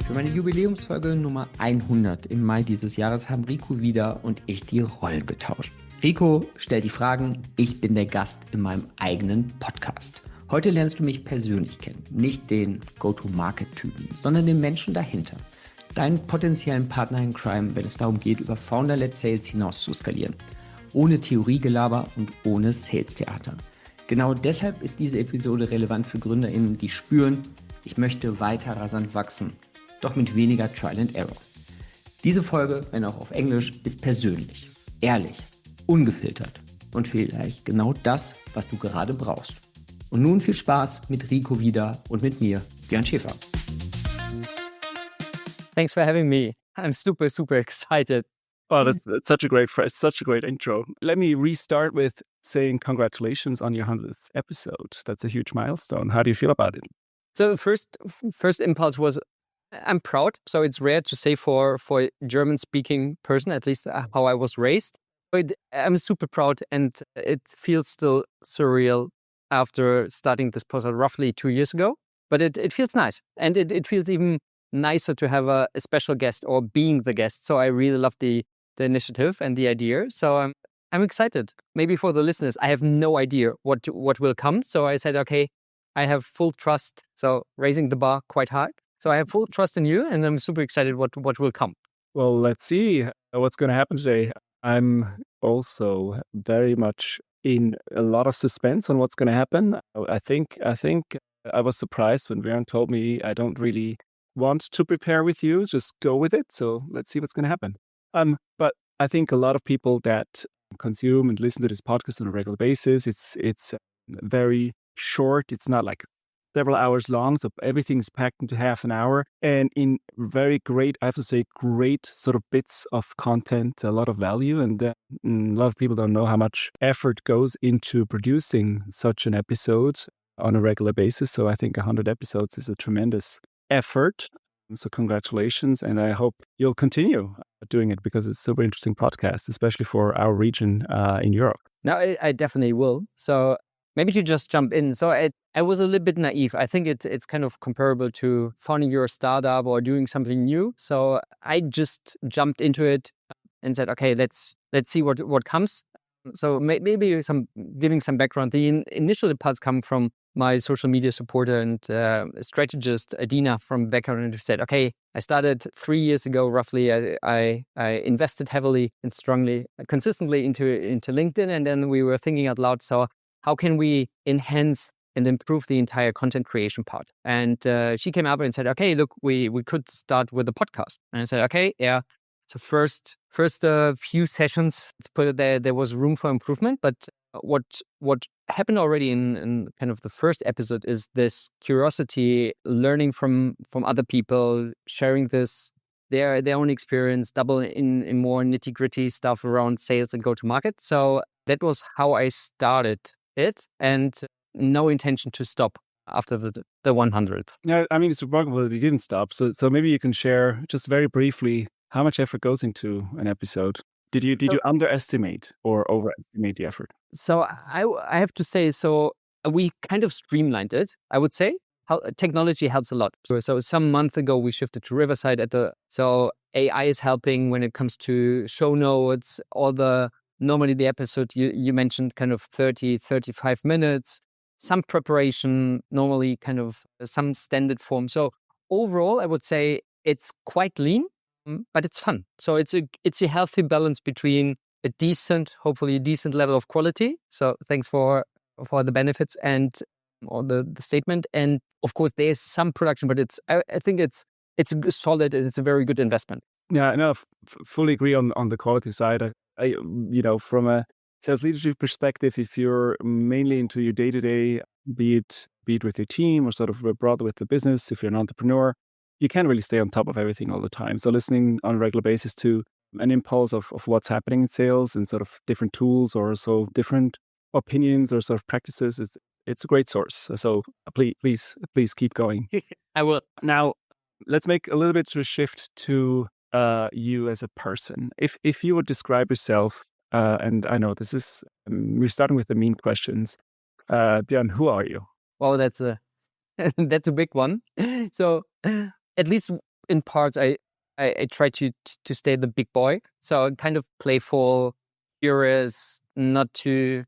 Für meine Jubiläumsfolge Nummer 100 im Mai dieses Jahres haben Rico wieder und ich die Rollen getauscht. Rico stellt die Fragen, ich bin der Gast in meinem eigenen Podcast. Heute lernst du mich persönlich kennen, nicht den Go-to-Market-Typen, sondern den Menschen dahinter. Deinen potenziellen Partner in Crime, wenn es darum geht, über Founder-led Sales hinaus zu skalieren. Ohne Theoriegelaber und ohne Sales-Theater. Genau deshalb ist diese Episode relevant für GründerInnen, die spüren, ich möchte weiter rasant wachsen, doch mit weniger Trial and Error. Diese Folge, wenn auch auf Englisch, ist persönlich, ehrlich, ungefiltert und vielleicht genau das, was du gerade brauchst. Und nun viel Spaß mit Rico wieder und mit mir, Björn Schäfer. Thanks for having me. I'm super excited. Oh, that's such a great intro. Let me restart with saying congratulations on your 100th episode. That's a huge milestone. How do you feel about it? So first impulse was I'm proud. So it's rare to say for a German-speaking person, at least how I was raised. But I'm super proud, and it feels still surreal after starting this podcast roughly 2 years ago. But it feels nice, and it feels even nicer to have a special guest or being the guest. So I really love the initiative and the idea. So I'm excited. Maybe for the listeners, I have no idea what will come. So I said, okay, I have full trust. So raising the bar quite high. So I have full trust in you, and I'm super excited what will come. Well, let's see what's going to happen today. I'm also very much in a lot of suspense on what's going to happen. I think I was surprised when Björn told me I don't really want to prepare with you, just go with it. So let's see what's going to happen. But I think a lot of people that consume and listen to this podcast on a regular basis, it's very short. It's not like several hours long, so everything's packed into half an hour, and in very great, I have to say, great sort of bits of content, a lot of value, and a lot of people don't know how much effort goes into producing such an episode on a regular basis. So I think 100 episodes is a tremendous effort. So congratulations, and I hope you'll continue doing it because it's a super interesting podcast, especially for our region in Europe. No, I definitely will. So maybe to just jump in. So I was a little bit naive. I think it's kind of comparable to founding your startup or doing something new. So I just jumped into it and said, okay, let's see what comes. So maybe giving some background. The initial impulse come from my social media supporter and strategist, Adina from background, who said, okay, I started 3 years ago, roughly. I invested heavily and strongly, consistently into LinkedIn. And then we were thinking out loud, so how can we enhance and improve the entire content creation part? And she came up and said, okay, look, we could start with a podcast. And I said, okay, yeah. So first few sessions, let's put it there was room for improvement. But what happened already in kind of the first episode is this curiosity, learning from other people, sharing their own experience, double in more nitty-gritty stuff around sales and go-to-market. So that was how I started it, and no intention to stop after the 100th. Yeah, I mean, it's remarkable that you didn't stop. So maybe you can share just very briefly how much effort goes into an episode. Did you underestimate or overestimate the effort? So I have to say, so we kind of streamlined it, I would say. How technology helps a lot. So some month ago, we shifted to Riverside so AI is helping when it comes to show notes, normally the episode you mentioned kind of 30, 35 minutes, some preparation, normally kind of some standard form. So overall, I would say it's quite lean, but it's fun. So it's a healthy balance between hopefully a decent level of quality. So thanks for the benefits or the statement. And of course, there's some production, but I think it's solid and it's a very good investment. Yeah, no, fully agree on the quality side. I from a sales leadership perspective, if you're mainly into your day-to-day, be it with your team or sort of broader with the business, if you're an entrepreneur, you can't really stay on top of everything all the time. So listening on a regular basis to an impulse of what's happening in sales and sort of different tools or so different opinions or sort of practices, it's a great source. So please keep going. I will. Now, let's make a little bit of a shift to you as a person. If you would describe yourself, and I know this is, we're starting with the mean questions. Björn, who are you? Well, that's a big one. So at least in parts, I try to stay the big boy. So kind of playful, curious, not too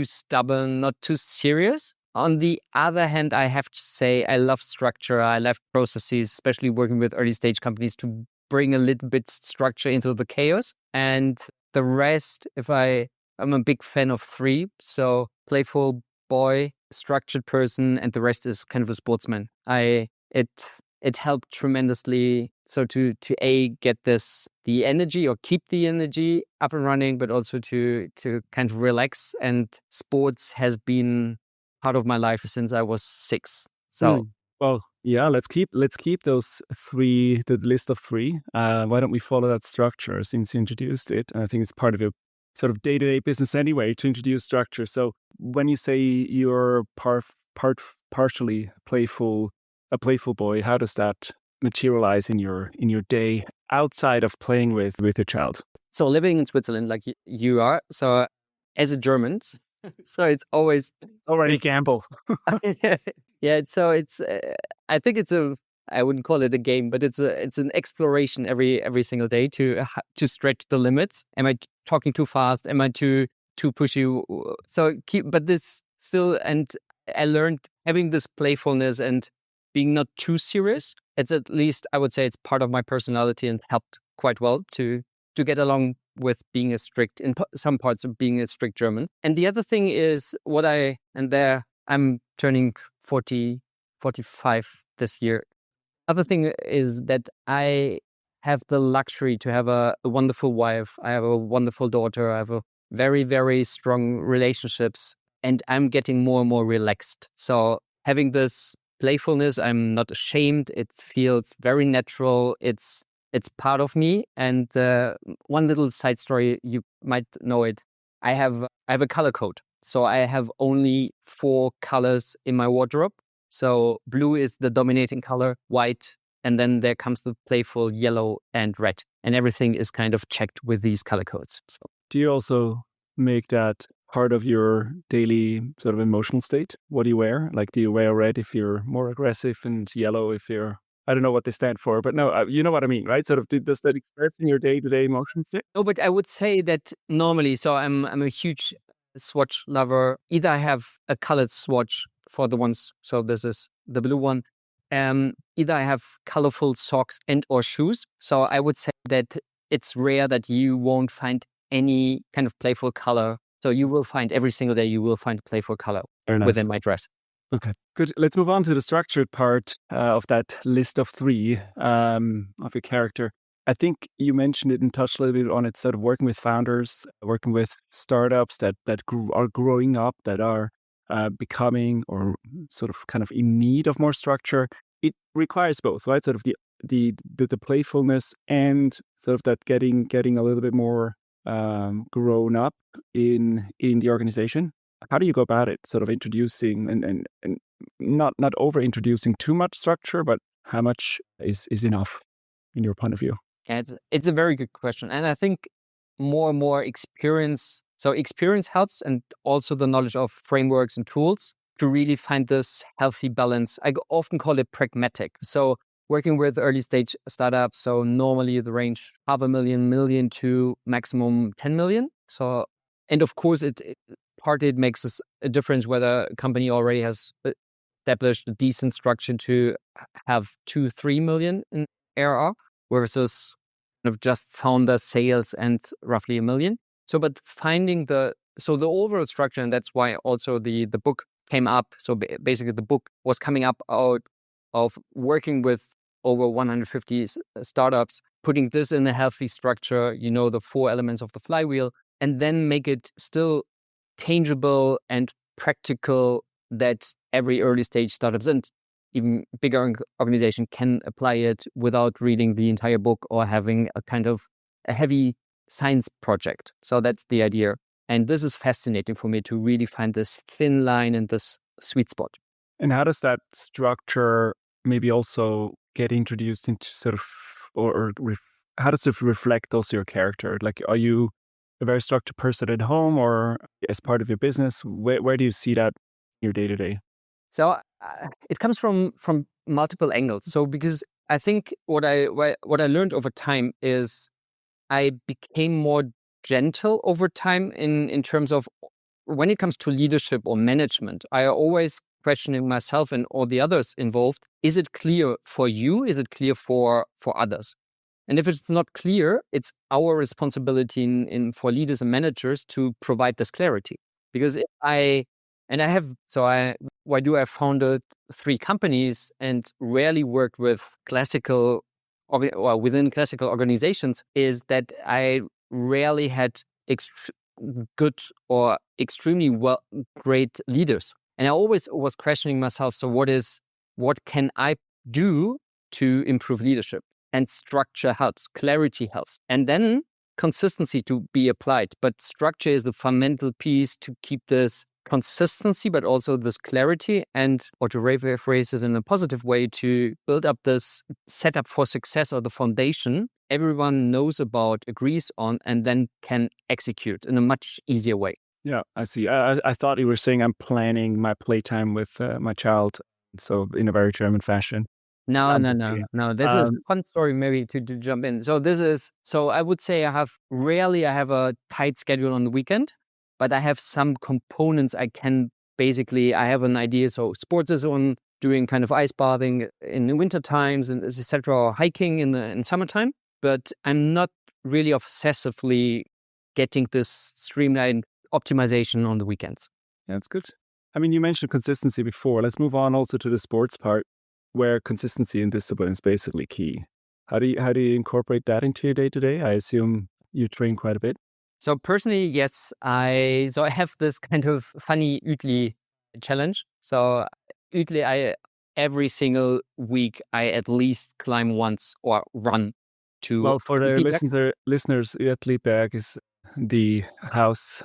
stubborn, not too serious. On the other hand, I have to say I love structure. I love processes, especially working with early stage companies to bring a little bit structure into the chaos. And the rest, I'm a big fan of three. So playful boy, structured person, and the rest is kind of a sportsman. It helped tremendously. So to get the energy or keep the energy up and running, but also to kind of relax. And sports has been part of my life since I was 6. So well, yeah, let's keep those three, the list of three. Why don't we follow that structure since you introduced it? And I think it's part of your sort of day-to-day business anyway to introduce structure. So when you say you're partially playful, a playful boy, how does that materialize in your day outside of playing with your child? So living in Switzerland like you are, so as a German, so it's always already a gamble. Yeah, so it's I think I wouldn't call it a game, but it's an exploration every single day to stretch the limits. Am I talking too fast? Am I too pushy? So but this still, and I learned having this playfulness and being not too serious. It's at least, I would say, it's part of my personality and helped quite well to get along with being a strict, in some parts of being a strict German. And the other thing is I'm turning 45 this year. Other thing is that I have the luxury to have a wonderful wife. I have a wonderful daughter. I have a very, very strong relationships, and I'm getting more and more relaxed. So having this playfulness, I'm not ashamed. It feels very natural. It's part of me. And one little side story, you might know it. I have a color code. So I have only 4 colors in my wardrobe. So blue is the dominating color, white, and then there comes the playful yellow and red. And everything is kind of checked with these color codes. So. Do you also make that part of your daily sort of emotional state? What do you wear? Like, do you wear red if you're more aggressive and yellow if you're, I don't know what they stand for, but no, you know what I mean, right? Sort of, does that express in your day-to-day emotion state? No, but I would say that normally, so I'm a huge swatch lover. Either I have a colored swatch for the ones, so this is the blue one. Either I have colorful socks and or shoes. So I would say that it's rare that you won't find any kind of playful color. So you will find every single day, you will find playful color within my dress. Okay, good. Let's move on to the structured part of that list of 3 of your character. I think you mentioned it and touched a little bit on it, sort of working with founders, working with startups that are growing up, that are becoming or sort of kind of in need of more structure. It requires both, right? Sort of the playfulness and sort of that getting a little bit more grown up in the organization. How do you go about it? Sort of introducing and not over introducing too much structure, but how much is enough in your point of view? Yeah, it's a very good question. And I think more and more experience. So experience helps, and also the knowledge of frameworks and tools to really find this healthy balance. I often call it pragmatic. So working with early stage startups, so normally the range $500,000, million to maximum 10 million. So, and of course, partly it makes a difference whether a company already has established a decent structure to have 2-3 million in ARR versus kind of just founder sales and roughly $1 million. So, but finding the overall structure, and that's why also the book came up. So basically the book was coming up out of working with over 150 startups, putting this in a healthy structure, the 4 elements of the flywheel, and then make it still tangible and practical that every early stage startups and even bigger organization can apply it without reading the entire book or having a kind of a heavy science project. So that's the idea. And this is fascinating for me to really find this thin line and this sweet spot. And how does that structure maybe also get introduced into sort of, how does it reflect also your character? Like, are you a very structured person at home or as part of your business? Where do you see that in your day-to-day? So it comes from multiple angles. So because I think what I learned over time is I became more gentle over time in terms of when it comes to leadership or management. I always questioning myself and all the others involved. Is it clear for you? Is it clear for others? And if it's not clear, it's our responsibility for leaders and managers to provide this clarity. Because I founded 3 companies and rarely worked with classical or within classical organizations, is that I rarely had good or extremely great leaders. And I always was questioning myself, so what can I do to improve leadership? And structure helps, clarity helps. And then consistency to be applied. But structure is the fundamental piece to keep this consistency, but also this clarity, and or to rephrase it in a positive way, to build up this setup for success or the foundation everyone knows about, agrees on, and then can execute in a much easier way. Yeah, I see. I thought you were saying I'm planning my playtime with my child, so in a very German fashion. No. This is a Um, fun story maybe to jump in. So I would say I have a tight schedule on the weekend, but I have some components I have an idea. So sports is on, doing kind of ice bathing in the winter times and etc., or hiking in summertime. But I'm not really obsessively getting this streamlined optimization on the weekends. Yeah, that's good. I mean, you mentioned consistency before. Let's move on also to the sports part, where consistency and discipline is basically key. How do you incorporate that into your day to day? I assume you train quite a bit. So personally, yes, I have this kind of funny Udli challenge. So Udli, every single week I at least climb once or run to. Well, for the Uetliberg. listeners, Uetliberg is the house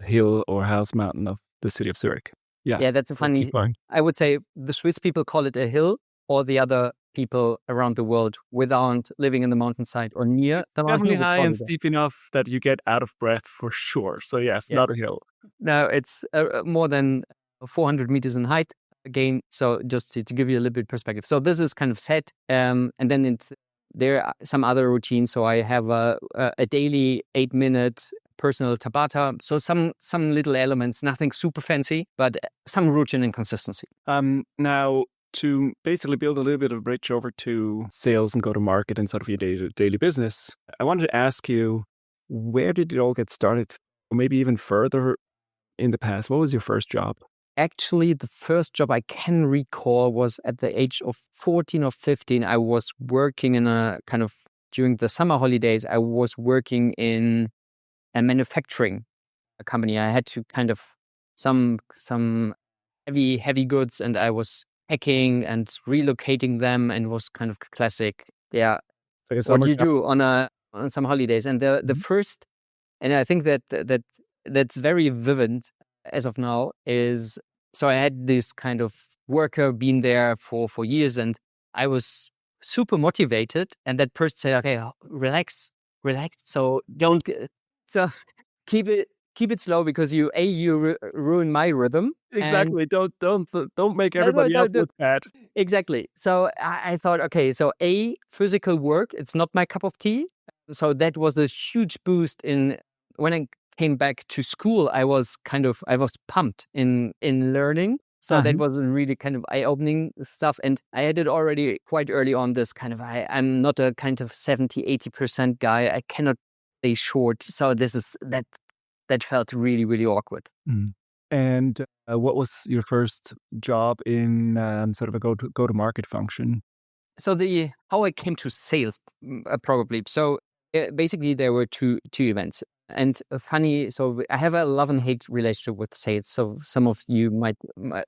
hill or house mountain of the city of Zurich. Yeah, that's a funny. Keep going. I would say the Swiss people call it a hill, or the other people around the world without living in the mountainside or near the mountain. Definitely high and steep enough that you get out of breath for sure. So yes, Yeah. not a hill. No, it's more than 400 meters in height. Again, so just to give you a little bit perspective. So this is kind of set, and then there are some other routines. So I have a daily 8-minute personal Tabata. So some little elements, nothing super fancy, but some routine and consistency. Now, to basically build a little bit of a bridge over to sales and go to market and sort of your daily business, I wanted to ask you, where did it all get started? Or maybe even further in the past, what was your first job? Actually, the first job I can recall was at the age of 14 or 15. I was working in a kind of, during the summer holidays, I was working in a manufacturing company. I had to kind of some heavy goods, and I was packing and relocating them, and was kind of classic. Yeah, Like a what summer you job? do on some holidays. And the first, and I think that's very vivid as of now, is so I had this kind of worker, been there for years, and I was super motivated, and that person said, okay, relax, so don't so keep it slow, because you ruin my rhythm. Exactly. Don't make No, everybody else no. look bad. Exactly. So I thought, okay, so physical work, it's not my cup of tea. So that was a huge boost when I came back to school. I was pumped in learning. So that was really kind of eye-opening stuff. And I had it already quite early on, this kind of, I'm not a kind of 70-80% guy. I cannot stay short. So that felt really, really awkward. And what was your first job in sort of a go-to-market function? So how I came to sales, probably. So basically, there were two events, and funny. So I have a love and hate relationship with sales. So some of you might.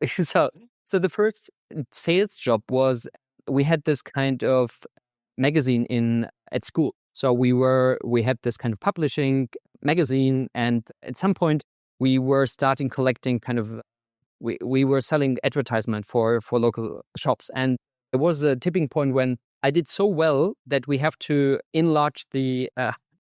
So the first sales job was, we had this kind of magazine at school. So we had this kind of publishing magazine, and at some point we were starting collecting kind of. We were selling advertisement for local shops, and there was a tipping point when I did so well that we have to enlarge the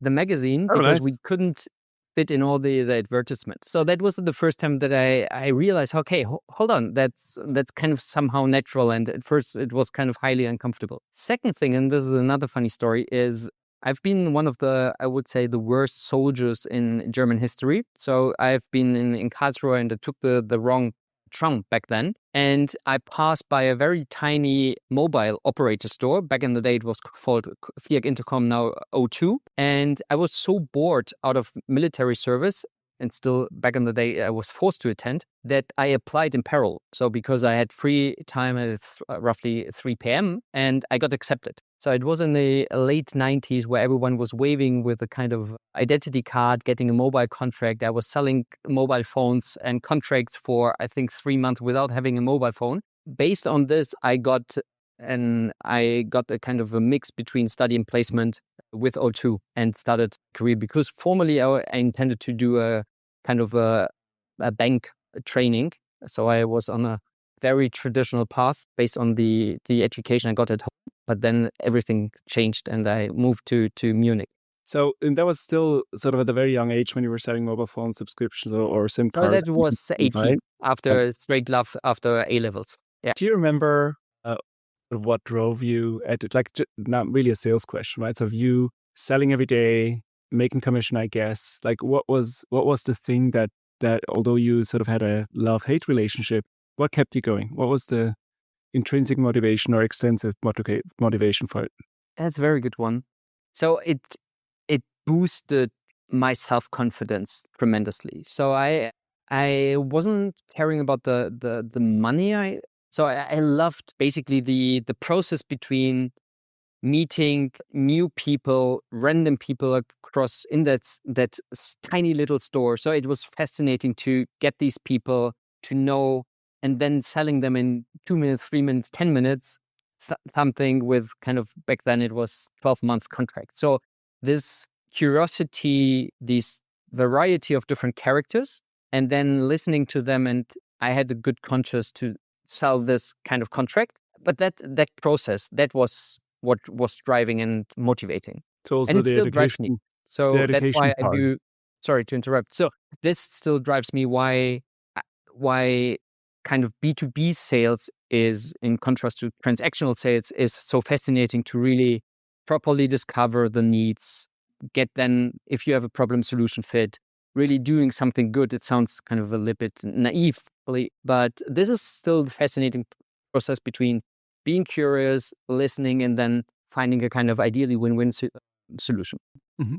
magazine, Oh, because nice. we couldn't fit in all the advertisement. So that was the first time that I realized, okay, hold on, that's kind of somehow natural. And at first it was kind of highly uncomfortable. Second thing, and this is another funny story, is I've been one of the, I would say, the worst soldiers in German history. So I've been in Karlsruhe and I took the wrong tram back then. And I passed by a very tiny mobile operator store. Back in the day, it was called Fiat Intercom, now O2. And I was so bored out of military service, and still back in the day, I was forced to attend, that I applied in parallel. So because I had free time at roughly 3 p.m. and I got accepted. So it was in the late 90s where everyone was waving with a kind of identity card, getting a mobile contract. I was selling mobile phones and contracts for, I think, 3 months without having a mobile phone. Based on this, I got a kind of a mix between study and placement with O2 and started a career, because formerly I intended to do a kind of a bank training. So I was on a very traditional path based on the education I got at home. But then everything changed and I moved to Munich. So and that was still sort of at a very young age when you were selling mobile phone subscriptions or SIM So cards. that was 18, right? after straight love after A levels. Yeah. Do you remember what drove you at it? Like, not really a sales question, right? So you selling every day, making commission, I guess. Like, what was the thing that although you sort of had a love-hate relationship, what kept you going? What was the intrinsic motivation or extensive motivation for it? That's a very good one. So it boosted my self-confidence tremendously. So I wasn't caring about the money. I loved basically the process between meeting new people, random people across in that tiny little store. So it was fascinating to get these people to know, and then selling them in 2 minutes, 3 minutes, 10 minutes, something with kind of, back then it was 12-month contract. So this curiosity, this variety of different characters, and then listening to them, and I had a good conscience to sell this kind of contract. But that process, that was what was driving and motivating. So also And it the still drives me. So that's why I do, sorry to interrupt. So this still drives me why kind of B2B sales is, in contrast to transactional sales, is so fascinating to really properly discover the needs, get then, if you have a problem solution fit, really doing something good. It sounds kind of a little bit naive, but this is still the fascinating process between being curious, listening, and then finding a kind of ideally win-win solution. Mm-hmm.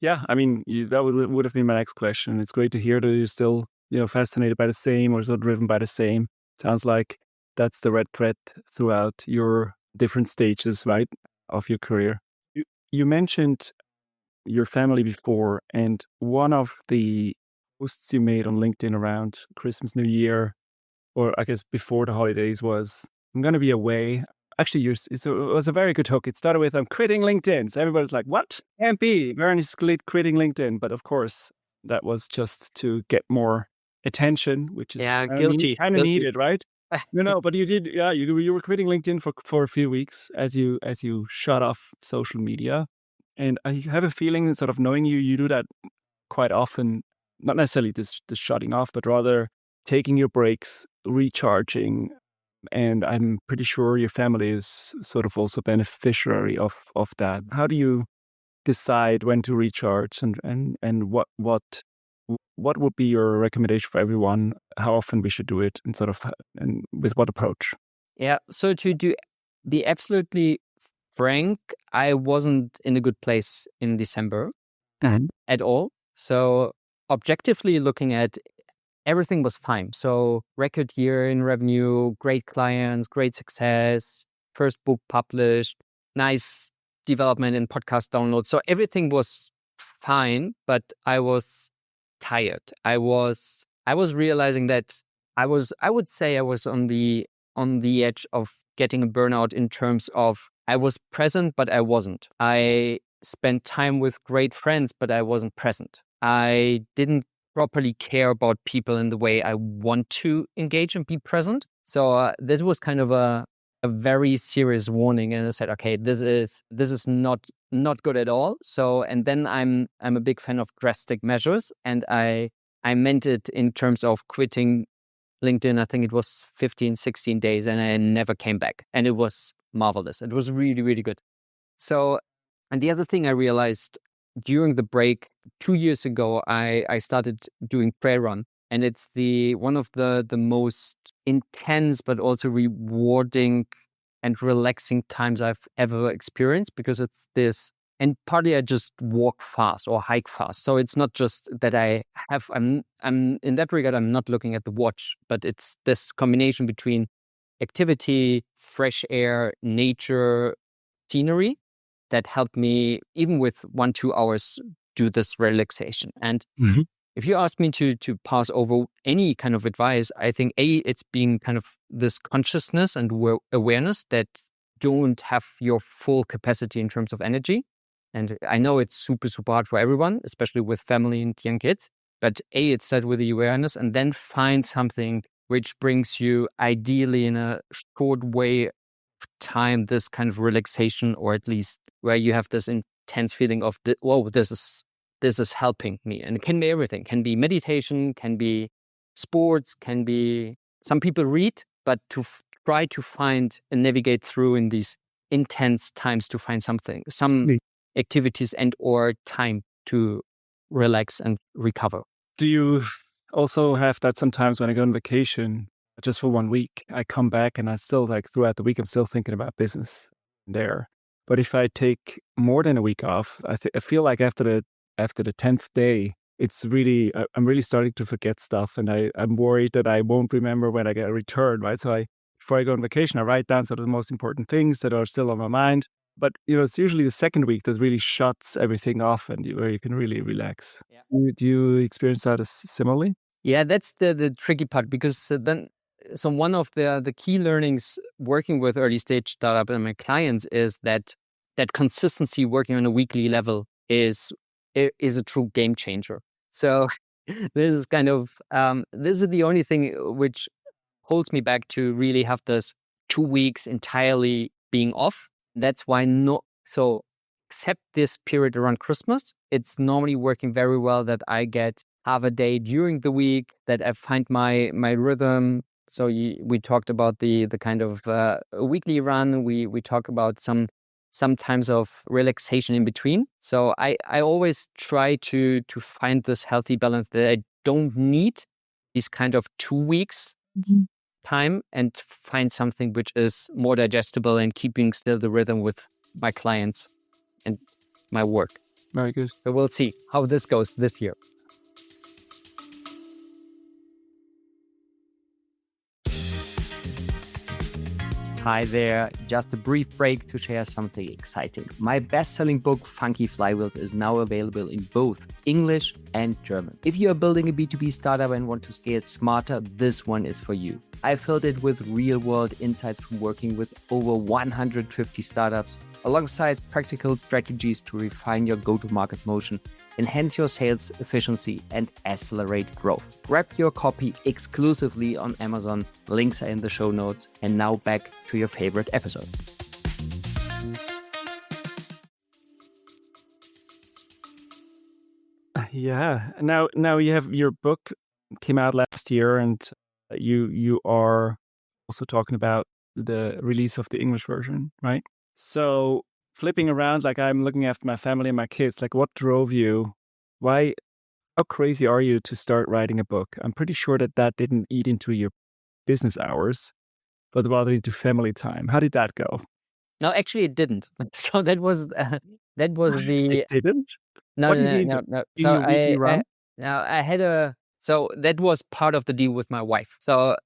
Yeah, I mean, that would have been my next question. It's great to hear that you're still, fascinated by the same, or so driven by the same. Sounds like that's the red thread throughout your different stages, right, of your career. You mentioned your family before, and one of the posts you made on LinkedIn around Christmas, New Year, or I guess before the holidays, was, I'm going to be away. Actually, it was a very good hook. It started with, I'm quitting LinkedIn. So everybody's like, what? Can't be. Björn is quitting LinkedIn. But of course, that was just to get more attention, which is guilty. Kind of needed, right? But you did. Yeah, you were quitting LinkedIn for a few weeks as you shut off social media. And I have a feeling, sort of knowing you do that quite often, not necessarily this shutting off, but rather taking your breaks, recharging. And I'm pretty sure your family is sort of also beneficiary of that. How do you decide when to recharge, and what would be your recommendation for everyone? How often we should do it, and and with what approach? Yeah. So to be absolutely frank, I wasn't in a good place in December at all. So objectively looking at, everything was fine. So record year in revenue, great clients, great success, first book published, nice development in podcast downloads. So everything was fine, but I was tired. I was realizing that I would say I was on the edge of getting a burnout, in terms of I was present, but I wasn't. I spent time with great friends, but I wasn't present. I didn't properly care about people in the way I want to engage and be present. So this was kind of a very serious warning. And I said, okay, this is not not good at all. So, and then I'm a big fan of drastic measures, and I meant it in terms of quitting LinkedIn. I think it was 15, 16 days, and I never came back. And it was marvelous. It was really, really good. So, and the other thing I realized during the break 2 years ago, I started doing prayer run. And it's one of the most intense, but also rewarding and relaxing times I've ever experienced, because it's this, and partly I just walk fast or hike fast. So it's not just that I'm in that regard, I'm not looking at the watch, but it's this combination between activity, fresh air, nature, scenery that helped me, even with 1-2 hours, do this relaxation. And if you ask me to pass over any kind of advice, I think it's being kind of this consciousness and awareness that don't have your full capacity in terms of energy. And I know it's super, super hard for everyone, especially with family and young kids. But it's that with the awareness, and then find something which brings you, ideally in a short way of time, this kind of relaxation, or at least where you have this intense feeling of, whoa, this is helping me. And it can be everything. Can be meditation, can be sports, can be, some people read, but to try to find and navigate through in these intense times to find some activities and or time to relax and recover. Do you also have that sometimes when I go on vacation, just for 1 week, I come back and I still, like, throughout the week, I'm still thinking about business there. But if I take more than a week off, I feel like after the 10th day, it's really, I'm really starting to forget stuff, and I'm worried that I won't remember when I get a return, right? So before I go on vacation, I write down sort of the most important things that are still on my mind. But, it's usually the second week that really shuts everything off, and where you can really relax. Yeah. Do you experience that as similarly? Yeah, that's the tricky part, because so one of the key learnings working with early stage startup and my clients is that consistency working on a weekly level is a true game changer. So this is kind of this is the only thing which holds me back to really have this 2 weeks entirely being off. That's why except this period around Christmas, it's normally working very well that I get half a day during the week, that I find my rhythm. So we talked about the kind of weekly run. We talk about some times of relaxation in between. So I always try to find this healthy balance, that I don't need these kind of 2 weeks time, and find something which is more digestible and keeping still the rhythm with my clients and my work. Very good. So we'll see how this goes this year. Hi there, just a brief break to share something exciting. My best-selling book, Funky Flywheels, is now available in both English and German. If you are building a B2B startup and want to scale smarter, this one is for you. I filled it with real-world insights from working with over 150 startups, alongside practical strategies to refine your go-to-market motion, enhance your sales efficiency, and accelerate growth. Grab your copy exclusively on Amazon. Links are in the show notes. And now back to your favorite episode. Yeah. Now you have your book came out last year, and you are also talking about the release of the English version, right? So flipping around, like, I'm looking after my family and my kids, like, what drove you? How crazy are you to start writing a book? I'm pretty sure that didn't eat into your business hours, but rather into family time. How did that go? No, actually it didn't. So that was the It didn't? no. What did you do? No. In So your weekly run? so that was part of the deal with my wife. So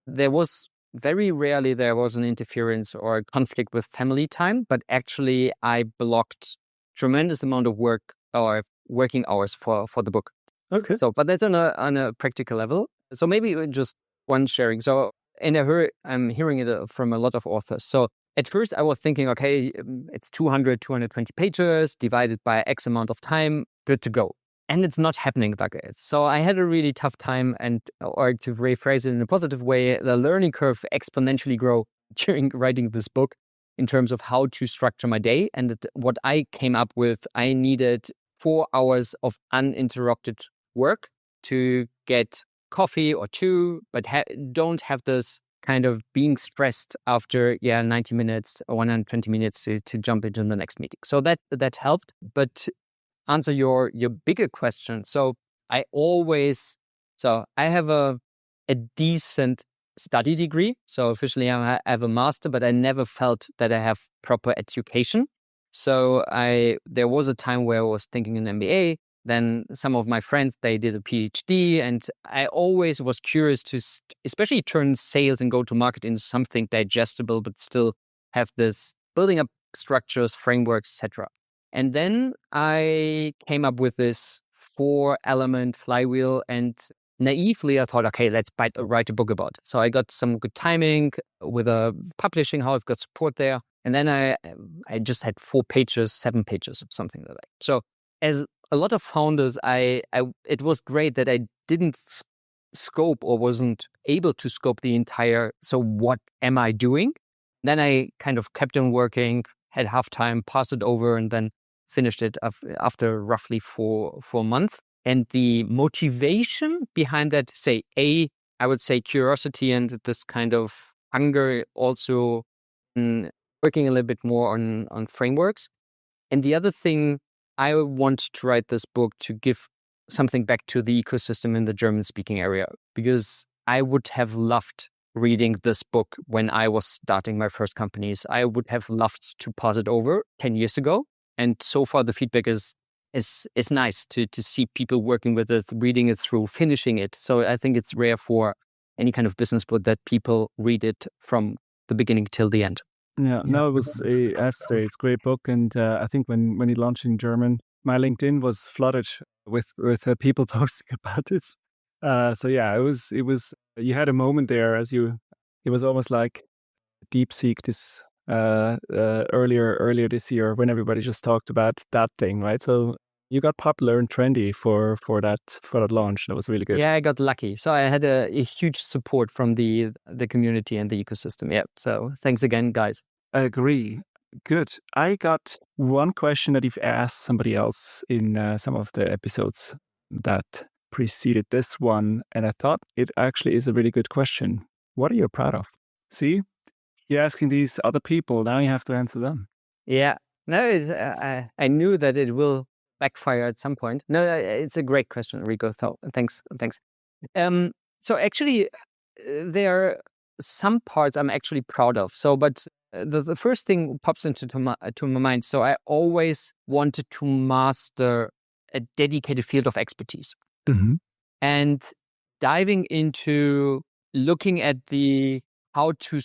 there was very rarely an interference or a conflict with family time, but actually I blocked tremendous amount of work or working hours for the book. Okay. So, but that's on a practical level. So maybe just one sharing. So, and I'm hearing it from a lot of authors. So at first I was thinking, okay, it's 220 pages divided by X amount of time, good to go. And it's not happening like it. So I had a really tough time, or to rephrase it in a positive way, the learning curve exponentially grew during writing this book. in terms of how to structure my day. And what I came up with, I needed 4 hours of uninterrupted work to get coffee or two, but don't have this kind of being stressed after 90 minutes or 120 minutes to jump into the next meeting. So that helped. But to answer your bigger question, I have a decent study degree. So officially I have a master, but I never felt that I have proper education. So there was a time where I was thinking an MBA. Then some of my friends, they did a PhD, and I always was curious to especially turn sales and go-to-market into something digestible, but still have this building up structures, frameworks, etc. And then I came up with this 4-element flywheel, and naively I thought, okay, let's write a book about it. So I got some good timing with a publishing house, got support there. And then I just had 4 pages, 7 pages, or something like that. So as a lot of founders, it was great that I didn't scope or wasn't able to scope the entire, so what am I doing? Then I kind of kept on working, had half time, passed it over, and then finished it after roughly 4 months. And the motivation behind that, I would say curiosity and this kind of hunger, also working a little bit more on frameworks. And the other thing, I want to write this book to give something back to the ecosystem in the German-speaking area, because I would have loved reading this book when I was starting my first companies. I would have loved to pass it over 10 years ago. And so far, the feedback is nice to see people working with it, reading it through, finishing it. So I think it's rare for any kind of business book that people read it from the beginning till the end. Yeah, no, it was I have to say it's a great book, and I think when it launched in German, my LinkedIn was flooded with people posting about it. So yeah, it was you had a moment there it was almost like DeepSeek this earlier this year when everybody just talked about that thing, right? So you got popular and trendy for that launch. That was really good. Yeah, I got lucky. So I had a huge support from the community and the ecosystem. Yeah. So thanks again, guys. I agree. Good. I got one question that you've asked somebody else in some of the episodes that preceded this one, and I thought it actually is a really good question. What are you proud of? See, you're asking these other people. Now you have to answer them. Yeah. No, I knew that it will backfire at some point. No, it's a great question, Rico. Thanks. So actually, there are some parts I'm actually proud of. So, but the first thing pops into my mind. So I always wanted to master a dedicated field of expertise, and diving into looking at how to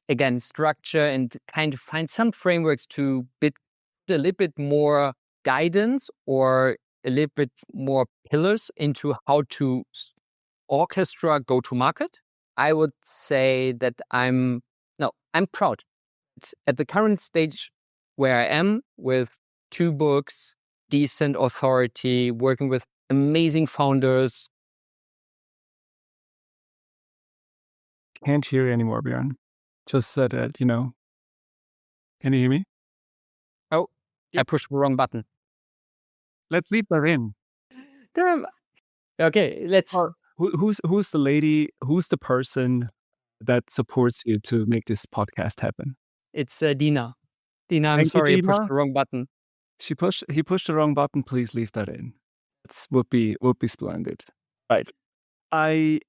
again structure and kind of find some frameworks to a little bit more guidance or a little bit more pillars into how to orchestra go to market. I would say that I'm proud at the current stage where I am, with 2 books, decent authority, working with amazing founders. Can't hear you anymore, Björn. Just said that, Can you hear me? Oh, I pushed the wrong button. Let's leave that in. Damn. Okay, let's. Who's the lady? Who's the person that supports you to make this podcast happen? It's Dina. Dina, I'm Thank you, sorry, I Dina. pushed the wrong button. He pushed the wrong button. Please leave that in. That would be splendid. Right. I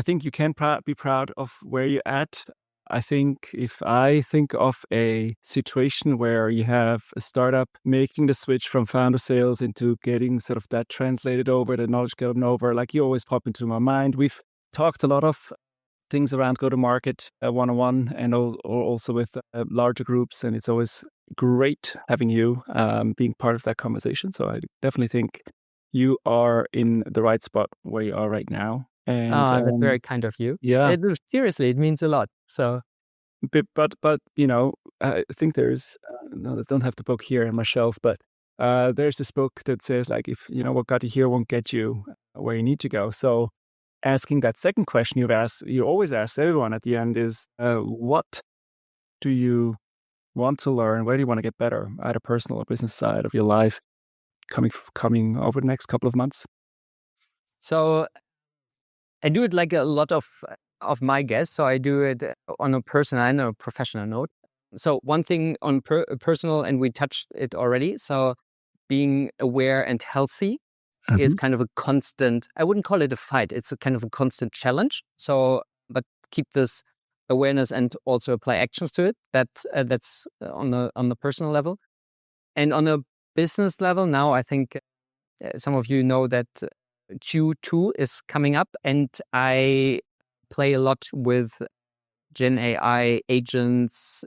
think you can be proud of where you're at. I think if I think of a situation where you have a startup making the switch from founder sales into getting sort of that translated over, the knowledge getting over, like you always pop into my mind. We've talked a lot of things around go-to-market one-on-one and also with larger groups, and it's always great having you being part of that conversation. So I definitely think you are in the right spot where you are right now. And that's very kind of you. Yeah. Seriously, it means a lot. So, but I think there's I don't have the book here on my shelf, but there's this book that says like, if what got you here won't get you where you need to go. So asking that second question you always ask everyone at the end is what do you want to learn? Where do you want to get better, either personal or business side of your life, coming over the next couple of months? So I do it like a lot of my guests. So I do it on a personal and a professional note. So one thing on personal, and we touched it already. So being aware and healthy is kind of a constant, I wouldn't call it a fight. It's a kind of a constant challenge. So, but keep this awareness and also apply actions to it. That's on the personal level. And on a business level, now I think some of you know that Q2 is coming up, and I play a lot with Gen AI agents,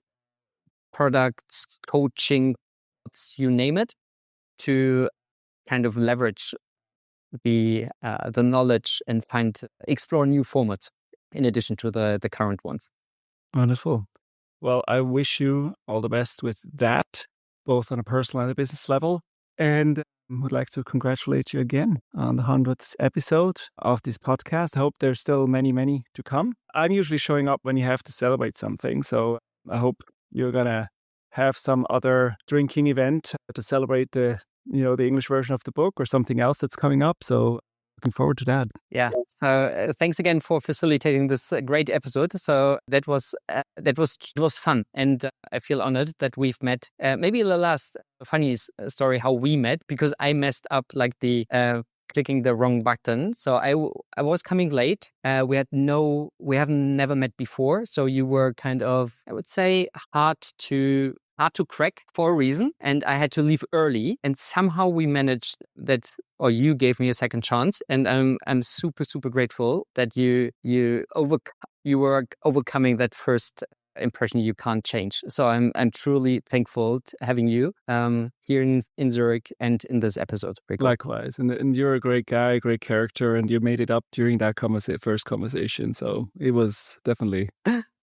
products, coaching, you name it, to kind of leverage the knowledge and explore new formats in addition to the current ones. Wonderful. Well, I wish you all the best with that, both on a personal and a business level. And would like to congratulate you again on the 100th episode of this podcast. I hope there's still many, many to come. I'm usually showing up when you have to celebrate something. So I hope you're going to have some other drinking event to celebrate the English version of the book or something else that's coming up. So looking forward to that. Yeah. So thanks again for facilitating this great episode. So that was fun, and I feel honored that we've met. Maybe the last funny story how we met, because I messed up like the clicking the wrong button. So I was coming late. We have never met before. So you were kind of, I would say, hard to crack for a reason, and I had to leave early, and somehow we managed that, or you gave me a second chance, and I'm super, super grateful that you were overcoming that first impression you can't change. So I'm truly thankful having you here in Zurich and in this episode. Likewise, and you're a great guy, great character, and you made it up during that first conversation. So it was definitely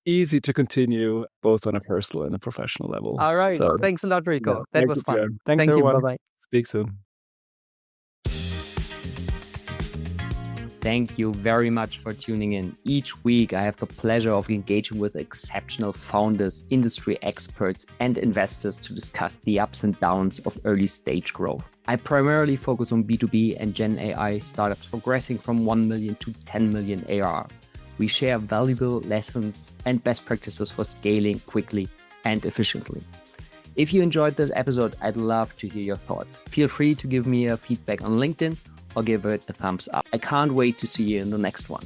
easy to continue both on a personal and a professional level. All right. So, thanks a lot, Rico. Yeah, that was fun. Björn. Thanks, Thank everyone. you. Bye-bye. Speak soon. Thank you very much for tuning in. Each week, I have the pleasure of engaging with exceptional founders, industry experts, and investors to discuss the ups and downs of early stage growth. I primarily focus on B2B and Gen AI startups progressing from 1 million to 10 million ARR. We share valuable lessons and best practices for scaling quickly and efficiently. If you enjoyed this episode, I'd love to hear your thoughts. Feel free to give me a feedback on LinkedIn or give it a thumbs up. I can't wait to see you in the next one.